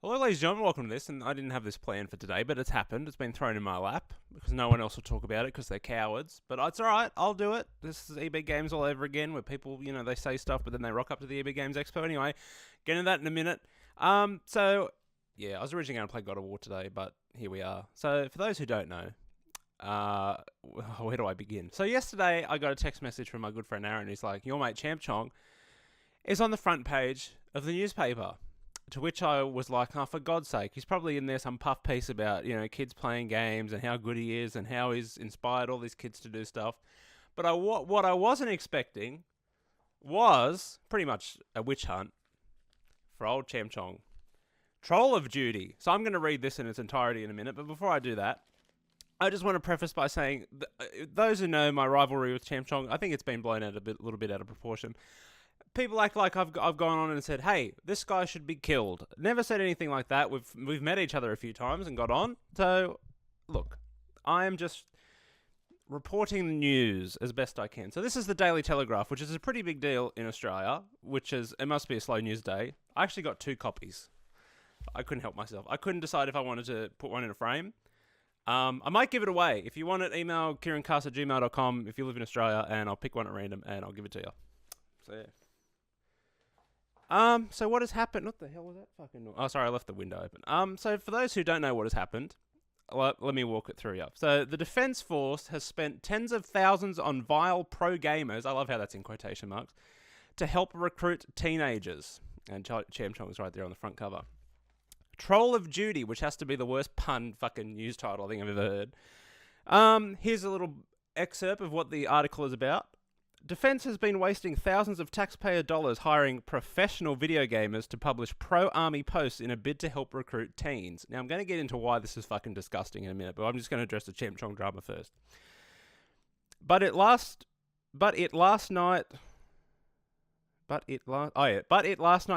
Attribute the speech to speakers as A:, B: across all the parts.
A: Hello, ladies and gentlemen, welcome to this, and I didn't have this planned for today, but it's happened. It's been thrown in my lap, because no one else will talk about it, because they're cowards, but it's alright, I'll do it. This is EB Games all over again, where people, they say stuff, but then they rock up to the EB Games Expo. Anyway, get into that in a minute. Yeah, I was originally going to play God of War today, but here we are. So, for those who don't know, where do I begin? So yesterday, I got a text message from my good friend Aaron. He's like, your mate ChampChong is on the front page of the newspaper. To which I was like, oh, for God's sake, he's probably in there some puff piece about, kids playing games and how good he is and how he's inspired all these kids to do stuff. But what I wasn't expecting was pretty much a witch hunt for old ChampChong. Troll of Duty. So I'm going to read this in its entirety in a minute, but before I do that, I just want to preface by saying, those who know my rivalry with ChampChong, I think it's been blown out a little bit out of proportion. People act like I've gone on and said, hey, this guy should be killed. Never said anything like that. We've met each other a few times and got on. So, look, I am just reporting the news as best I can. So this is the Daily Telegraph, which is a pretty big deal in Australia, it must be a slow news day. I actually got 2 copies. I couldn't help myself. I couldn't decide if I wanted to put one in a frame. I might give it away. If you want it, email KieranCast@gmail.com if you live in Australia, and I'll pick one at random and I'll give it to you. So, yeah. So what has happened? What the hell was that fucking noise? Oh, sorry, I left the window open. So for those who don't know what has happened, let me walk it through you. So the Defence Force has spent tens of thousands on vile pro gamers, I love how that's in quotation marks, to help recruit teenagers. And ChampChong is right there on the front cover. Troll of Duty, which has to be the worst pun fucking news title I think I've ever heard. Here's a little excerpt of what the article is about. Defence has been wasting thousands of taxpayer dollars hiring professional video gamers to publish pro-army posts in a bid to help recruit teens. Now, I'm going to get into why this is fucking disgusting in a minute, but I'm just going to address the ChampChong drama first. But it last night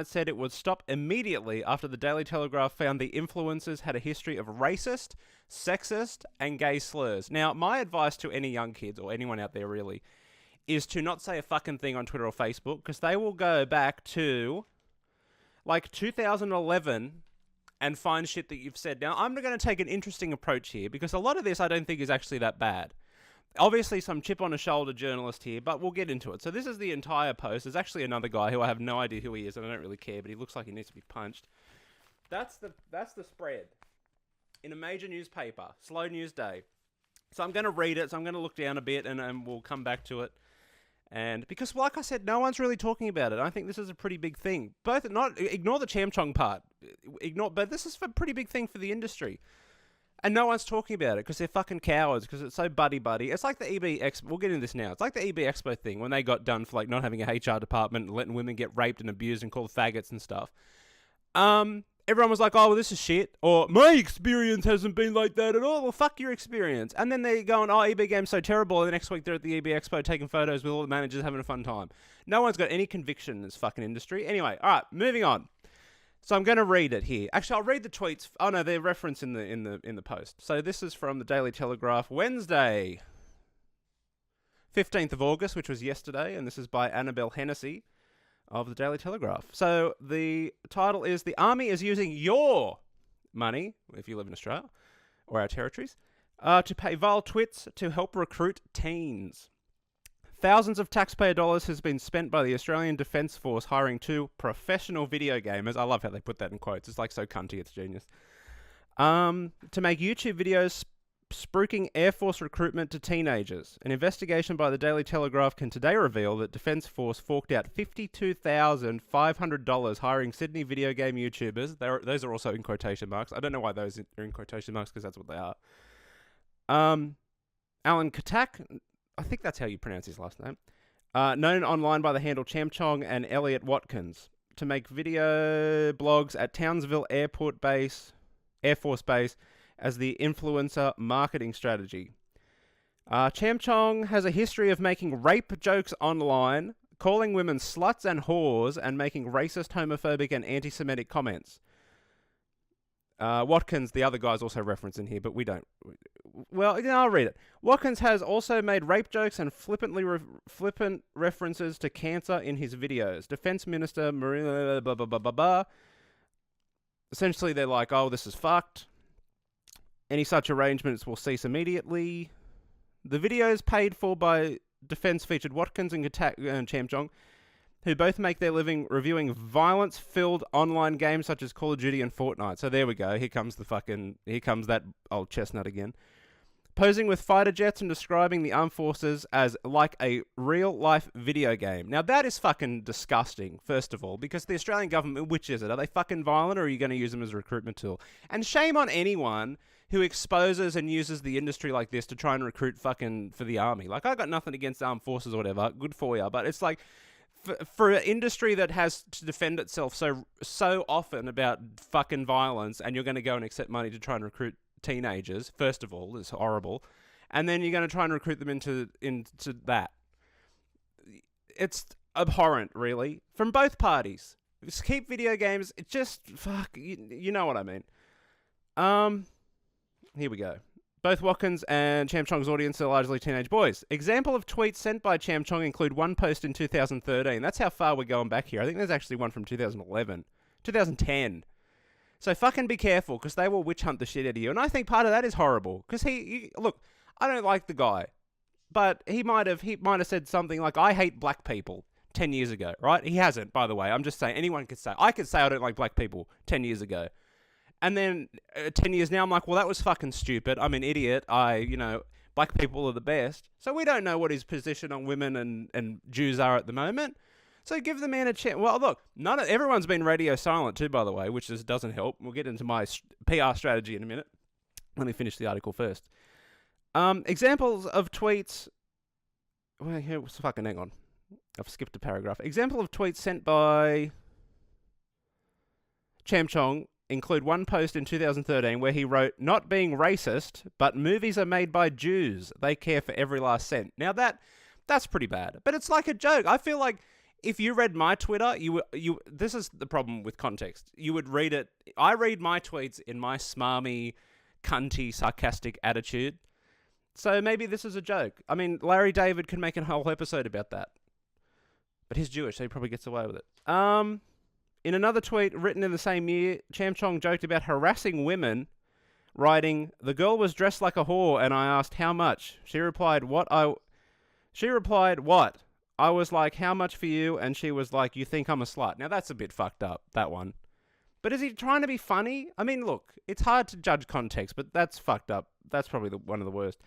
A: said it would stop immediately after the Daily Telegraph found the influencers had a history of racist, sexist, and gay slurs. Now, my advice to any young kids, or anyone out there really, is to not say a fucking thing on Twitter or Facebook, because they will go back to, like, 2011 and find shit that you've said. Now, I'm going to take an interesting approach here, because a lot of this I don't think is actually that bad. Obviously, some chip-on-the-shoulder journalist here, but we'll get into it. So this is the entire post. There's actually another guy who I have no idea who he is, and I don't really care, but he looks like he needs to be punched. That's the spread in a major newspaper. Slow news day. So I'm going to read it, so I'm going to look down a bit, and we'll come back to it. And because, like I said, no one's really talking about it. I think this is a pretty big thing. Ignore the ChampChong part. But this is a pretty big thing for the industry. And no one's talking about it because they're fucking cowards, because it's so buddy-buddy. It's like the EB Expo. We'll get into this now. It's like the EB Expo thing when they got done for like not having a HR department and letting women get raped and abused and called faggots and stuff. Everyone was like, oh, well, this is shit. Or, my experience hasn't been like that at all. Well, fuck your experience. And then they're going, oh, EB Game's so terrible. And the next week they're at the EB Expo taking photos with all the managers having a fun time. No one's got any conviction in this fucking industry. Anyway, all right, moving on. So I'm going to read it here. Actually, I'll read the tweets. Oh, no, they're referenced in the post. So this is from the Daily Telegraph, Wednesday, 15th of August, which was yesterday. And this is by Annabelle Hennessy of the Daily Telegraph. So the title is, The Army is using your money, if you live in Australia, or our territories, to pay vile twits to help recruit teens. Thousands of taxpayer dollars has been spent by the Australian Defence Force hiring 2 professional video gamers. I love how they put that in quotes. It's like so cunty, it's genius. To make YouTube videos spruiking Air Force recruitment to teenagers. An investigation by the Daily Telegraph can today reveal that Defence Force forked out $52,500 hiring Sydney video game YouTubers. Those are also in quotation marks. I don't know why those are in quotation marks, because that's what they are. Alan Katak, I think that's how you pronounce his last name, known online by the handle ChampChong, and Elliot Watkins, to make video blogs at Townsville Air Force Base, as the influencer marketing strategy. ChampChong has a history of making rape jokes online, calling women sluts and whores, and making racist, homophobic, and anti-Semitic comments. Watkins, the other guy's also referenced in here, but we don't. Well, I'll read it. Watkins has also made rape jokes and flippant references to cancer in his videos. Defense Minister Marina blah blah blah blah blah. essentially they're like, oh, this is fucked. Any such arrangements will cease immediately. The videos paid for by defense-featured Watkins and ChampChong, who both make their living reviewing violence-filled online games such as Call of Duty and Fortnite. So there we go. Here comes that old chestnut again. Posing with fighter jets and describing the armed forces as like a real-life video game. Now, that is fucking disgusting, first of all, because the Australian government, which is it? Are they fucking violent, or are you going to use them as a recruitment tool? And shame on anyone who exposes and uses the industry like this to try and recruit fucking for the army. Like, I got nothing against armed forces or whatever. Good for you. But it's like, for an industry that has to defend itself so often about fucking violence, and you're going to go and accept money to try and recruit teenagers, first of all, is horrible, and then you're going to try and recruit them into that. It's abhorrent, really, from both parties. Just keep video games. It just you know what I mean. Here we go. Both Watkins and ChampChong's audience are largely teenage boys. Example of tweets sent by ChampChong include one post in 2013. That's how far we're going back here. I think there's actually one from 2011, 2010. So fucking be careful, because they will witch hunt the shit out of you. And I think part of that is horrible, because look, I don't like the guy, but he might have said something like, I hate black people 10 years ago, right? He hasn't, by the way. I'm just saying, anyone could say. I could say I don't like black people 10 years ago. And then 10 years now, I'm like, well, that was fucking stupid. I'm an idiot. Black people are the best. So we don't know what his position on women and Jews are at the moment. So give the man a chance. Well, look, everyone's been radio silent too, by the way, which just doesn't help. We'll get into my PR strategy in a minute. Let me finish the article first. Examples of tweets. Well, hang on. I've skipped a paragraph. Example of tweets sent by ChampChong include one post in 2013 where he wrote, "Not being racist, but movies are made by Jews. They care for every last cent." Now that's pretty bad, but it's like a joke. I feel like if you read my Twitter, this is the problem with context. You would read it. I read my tweets in my smarmy, cunty, sarcastic attitude. So maybe this is a joke. I mean, Larry David can make a whole episode about that. But he's Jewish, so he probably gets away with it. In another tweet written in the same year, ChampChong joked about harassing women, writing, "The girl was dressed like a whore, and I asked how much. She replied, what? I was like, how much for you? And she was like, you think I'm a slut." Now, that's a bit fucked up, that one. But is he trying to be funny? I mean, look, it's hard to judge context, but that's fucked up. That's probably one of the worst.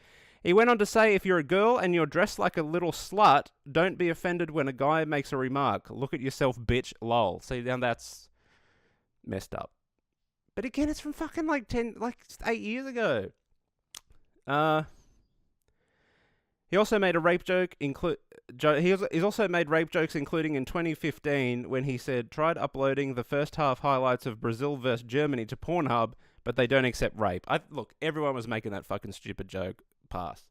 A: He went on to say, if you're a girl and you're dressed like a little slut, don't be offended when a guy makes a remark. Look at yourself, bitch, lol. See, now that's messed up. But again, it's from fucking 8 years ago. He also made a rape joke. He's also made rape jokes, including in 2015 when he said, tried uploading the first half highlights of Brazil vs Germany to Pornhub, but they don't accept rape. Look, everyone was making that fucking stupid joke. Pass.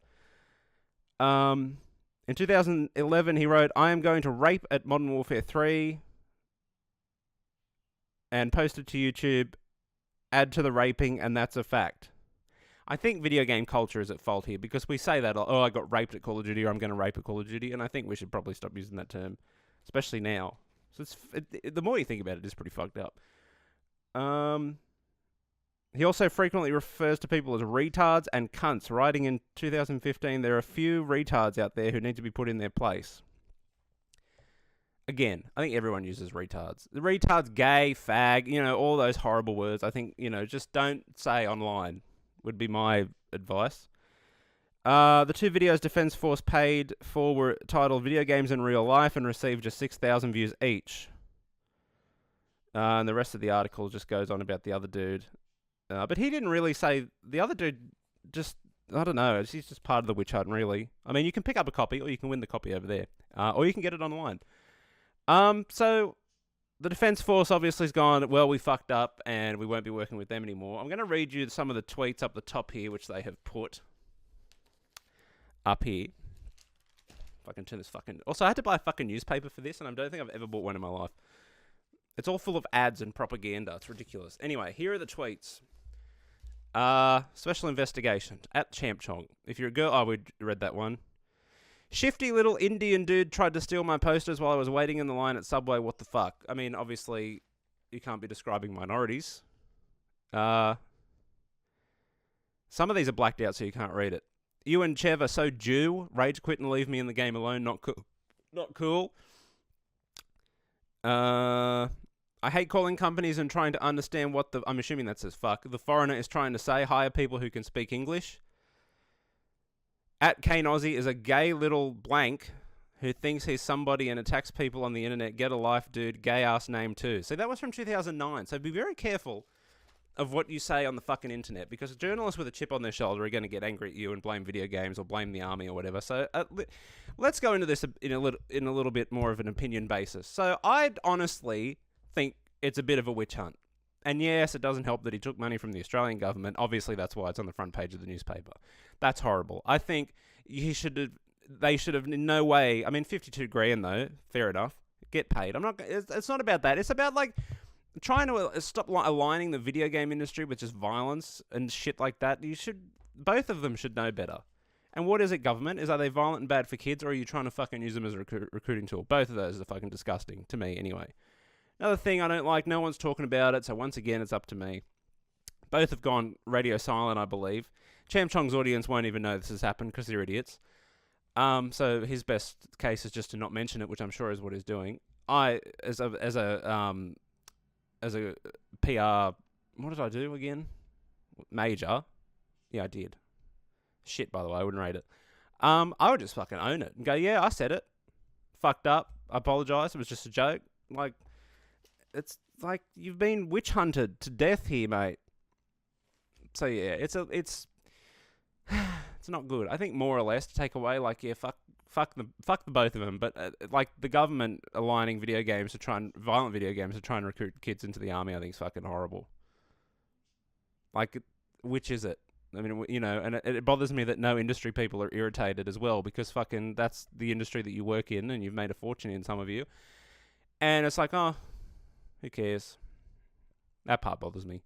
A: In 2011, he wrote, "I am going to rape at Modern Warfare 3," and posted to YouTube, "Add to the raping, and that's a fact." I think video game culture is at fault here, because we say that, oh, I got raped at Call of Duty, or I'm going to rape at Call of Duty, and I think we should probably stop using that term, especially now. So the more you think about it, it's pretty fucked up. He also frequently refers to people as retards and cunts, writing in 2015, "There are a few retards out there who need to be put in their place." Again, I think everyone uses retards. The retards, gay, fag, all those horrible words. I think, just don't say online, would be my advice. The two videos Defense Force paid for were titled "Video Games in Real Life" and received just 6,000 views each. And the rest of the article just goes on about the other dude. But he didn't really say, the other dude just, I don't know, he's just part of the witch hunt, really. I mean, you can pick up a copy, or you can win the copy over there. Or you can get it online. So the Defense Force obviously has gone, well, we fucked up, and we won't be working with them anymore. I'm going to read you some of the tweets up the top here, which they have put up here. If I can turn this fucking... Also, I had to buy a fucking newspaper for this, and I don't think I've ever bought one in my life. It's all full of ads and propaganda. It's ridiculous. Anyway, here are the tweets. Special investigation at ChampChong. If you're a girl, we read that one. Shifty little Indian dude tried to steal my posters while I was waiting in the line at Subway. What the fuck? I mean, obviously, you can't be describing minorities. Some of these are blacked out, so you can't read it. You and Chev are so Jew. Rage quit and leave me in the game alone. Not cool. Not cool. I hate calling companies and trying to understand what I'm assuming that says fuck. The foreigner is trying to say. Hire people who can speak English. At Kane Aussie is a gay little blank who thinks he's somebody and attacks people on the internet. Get a life, dude. Gay ass name too. See, that was from 2009. So be very careful of what you say on the fucking internet, because journalists with a chip on their shoulder are going to get angry at you and blame video games or blame the army or whatever. So let's go into this in a little bit more of an opinion basis. So I'd honestly think it's a bit of a witch hunt. And yes, it doesn't help that he took money from the Australian government. Obviously, that's why it's on the front page of the newspaper. That's horrible. I think they should have in no way. I mean, 52 grand though, fair enough. Get paid. It's not about that. It's about like trying to stop aligning the video game industry with just violence and shit like that. Both of them should know better. And what is it, government? Are they violent and bad for kids, or are you trying to fucking use them as a recruiting tool? Both of those are fucking disgusting to me, anyway. Another thing I don't like, no one's talking about it, so once again, it's up to me. Both have gone radio silent, I believe. ChampChong's audience won't even know this has happened because they're idiots. So his best case is just to not mention it, which I'm sure is what he's doing. As a PR, what did I do again? Major. Yeah, I did. Shit, by the way, I wouldn't rate it. I would just fucking own it and go, yeah, I said it. Fucked up. I apologise. It was just a joke. Like, it's like you've been witch hunted to death here, mate. So yeah, it's not good. I think more or less to take away, like, yeah, fuck the both of them. But like the government aligning violent video games to try and recruit kids into the army, I think is fucking horrible. Like, which is it? I mean, you know, and it bothers me that no industry people are irritated as well, because fucking that's the industry that you work in and you've made a fortune in, some of you. And it's like, oh, who cares? That part bothers me.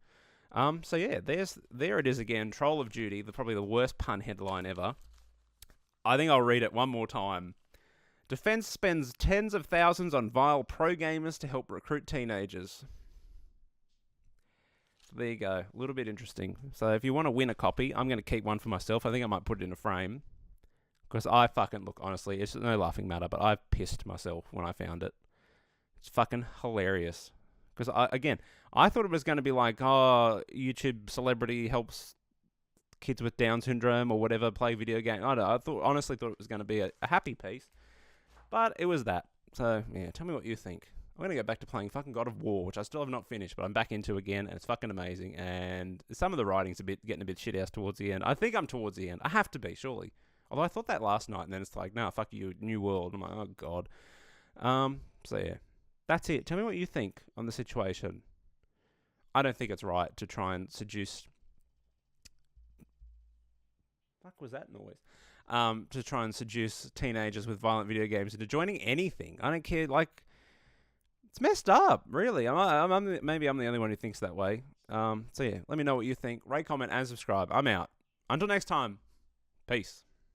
A: So yeah, there it is again. Troll of Duty, probably the worst pun headline ever. I think I'll read it one more time. Defense spends tens of thousands on vile pro gamers to help recruit teenagers. There you go. A little bit interesting. So if you want to win a copy, I'm going to keep one for myself. I think I might put it in a frame. Because I fucking, look, honestly, it's no laughing matter, but I pissed myself when I found it. It's fucking hilarious. Because, I thought it was going to be like, oh, YouTube celebrity helps kids with Down syndrome or whatever play video games. I don't know. Honestly thought it was going to be a happy piece. But it was that. So, yeah, tell me what you think. I'm going to go back to playing fucking God of War, which I still have not finished, but I'm back into again, and it's fucking amazing. And some of the writing's getting a bit shit-ass towards the end. I think I'm towards the end. I have to be, surely. Although I thought that last night, and then it's like, nah, fuck you, new world. I'm like, oh, God. So, yeah. That's it. Tell me what you think on the situation. I don't think it's right to try and seduce... Fuck was that noise? To try and seduce teenagers with violent video games into joining anything. I don't care, like... It's messed up, really. Maybe I'm the only one who thinks that way. So yeah, let me know what you think. Rate, comment, and subscribe. I'm out. Until next time. Peace.